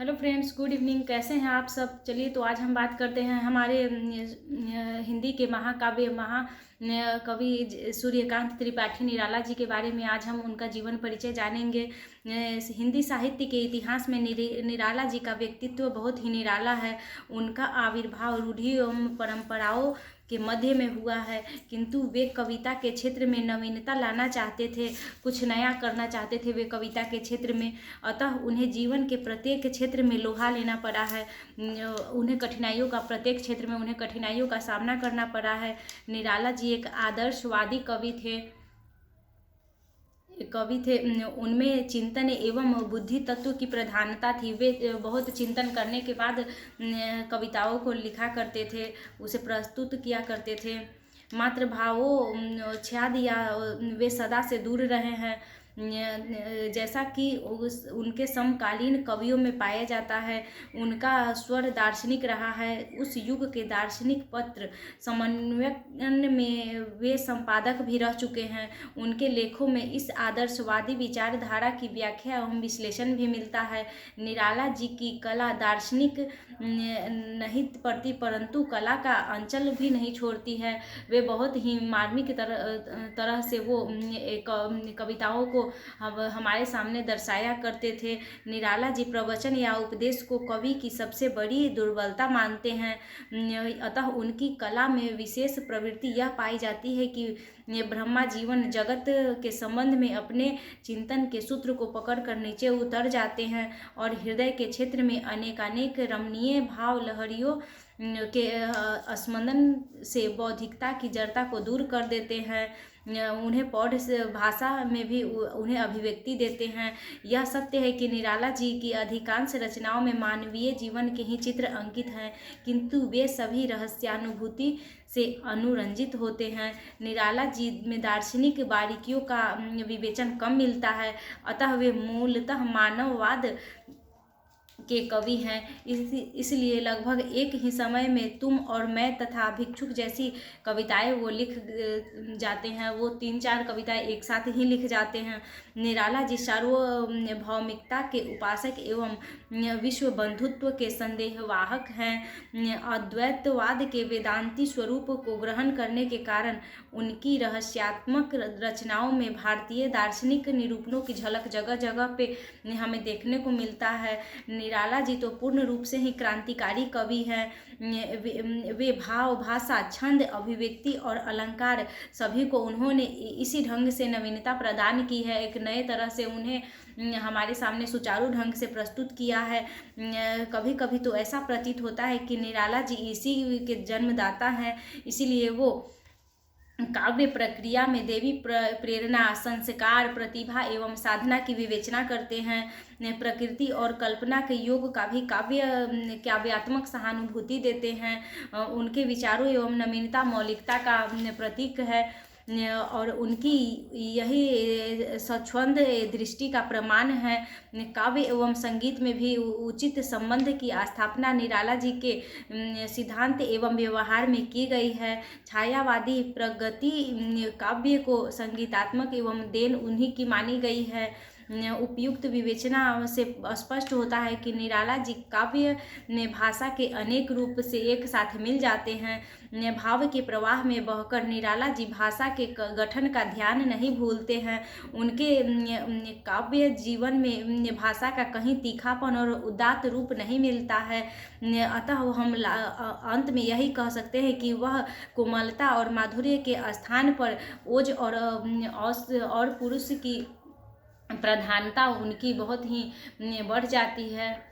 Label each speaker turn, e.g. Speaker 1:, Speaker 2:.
Speaker 1: Hello friends, good evening. कैसे हैं आप सब? चलिए तो आज हम बात करते हैं हमारे हिंदी के महाकाव्य कवि सूर्यकांत त्रिपाठी निराला जी के बारे में। आज हम उनका जीवन परिचय जानेंगे। हिंदी साहित्य के इतिहास में निराला जी का व्यक्तित्व बहुत ही निराला है। उनका आविर्भाव रूढ़ि एवं परंपराओं के मध्य में हुआ है, किंतु वे कविता के क्षेत्र में नवीनता लाना चाहते थे, कुछ नया करना चाहते थे वे कविता के क्षेत्र में। अतः उन्हें जीवन के प्रत्येक क्षेत्र में लोहा लेना पड़ा है। उन्हें कठिनाइयों का सामना करना पड़ा है। निराला जी एक आदर्शवादी कवि थे। उनमें चिंतन एवं बुद्धि तत्व की प्रधानता थी। वे बहुत चिंतन करने के बाद कविताओं को लिखा करते थे, उसे प्रस्तुत किया करते थे। मातृभावों छाद या वे सदा से दूर रहे हैं, जैसा कि उनके समकालीन कवियों में पाया जाता है। उनका स्वर दार्शनिक रहा है। उस युग के दार्शनिक पत्र समन्वयन में वे संपादक भी रह चुके हैं। उनके लेखों में इस आदर्शवादी विचारधारा की व्याख्या एवं विश्लेषण भी मिलता है। निराला जी की कला दार्शनिक नहीं पड़ती, परंतु कला का अंचल भी नहीं छोड़ती है। वे बहुत ही मार्मिक तरह से वो कविताओं को हमारे सामने दर्शाया करते थे। निराला जी प्रवचन या उपदेश को कवि की सबसे बड़ी दुर्बलता मानते हैं। अतः उनकी कला में विशेष प्रवृत्ति यह पाई जाती है कि ब्रह्मा जीवन जगत के संबंध में अपने चिंतन के सूत्र को पकड़कर नीचे उतर जाते हैं और हृदय के क्षेत्र में अनेकानेक रमणीय भाव लहरियों के स्मंदन से बौद्धिकता की जड़ता को दूर कर देते हैं। उन्हें पौध भाषा में भी उन्हें अभिव्यक्ति देते हैं। यह सत्य है कि निराला जी की अधिकांश रचनाओं में मानवीय जीवन के ही चित्र अंकित हैं, किंतु वे सभी रहस्यानुभूति से अनुरंजित होते हैं। निराला जी में दार्शनिक बारीकियों का विवेचन कम मिलता है, अतः वे मूलतः मानववाद के कवि हैं। इसलिए लगभग एक ही समय में तुम और मैं तथा भिक्षुक जैसी कविताएं वो लिख जाते हैं। वो 3-4 कविताएं एक साथ ही लिख जाते हैं। निराला जी सार्वभौमिकता के उपासक एवं विश्व बंधुत्व के संदेहवाहक हैं। अद्वैतवाद के वेदांती स्वरूप को ग्रहण करने के कारण उनकी रहस्यात्मक रचनाओं में भारतीय दार्शनिक निरूपणों की झलक जगह जगह पे हमें देखने को मिलता है। निराला जी तो पूर्ण रूप से ही क्रांतिकारी कवि हैं। वे भाव, भाषा, छंद, अभिव्यक्ति और अलंकार सभी को उन्होंने इसी ढंग से नवीनता प्रदान की है। एक नए तरह से उन्हें हमारे सामने सुचारू ढंग से प्रस्तुत किया है। कभी कभी तो ऐसा प्रतीत होता है कि निराला जी इसी के जन्मदाता हैं। इसीलिए वो काव्य प्रक्रिया में देवी प्रेरणा, संस्कार, प्रतिभा एवं साधना की विवेचना करते हैं। प्रकृति और कल्पना के योग का भी काव्यात्मक सहानुभूति देते हैं। उनके विचारों एवं नवीनता मौलिकता का प्रतीक है और उनकी यही स्वच्छंद दृष्टि का प्रमाण है। काव्य एवं संगीत में भी उचित संबंध की स्थापना निराला जी के सिद्धांत एवं व्यवहार में की गई है। छायावादी प्रगति काव्य को संगीतात्मक एवं देन उन्हीं की मानी गई है। उपयुक्त विवेचना से स्पष्ट होता है कि निराला जी काव्य में भाषा के अनेक रूप से एक साथ मिल जाते हैं। भाव के प्रवाह में बहकर निराला जी भाषा के गठन का ध्यान नहीं भूलते हैं। उनके काव्य जीवन में भाषा का कहीं तीखापन और उदात्त रूप नहीं मिलता है। अतः हम अंत में यही कह सकते हैं कि वह कोमलता और माधुर्य के स्थान पर ओज और पुरुष की प्रधानता उनकी बहुत ही बढ़ जाती है।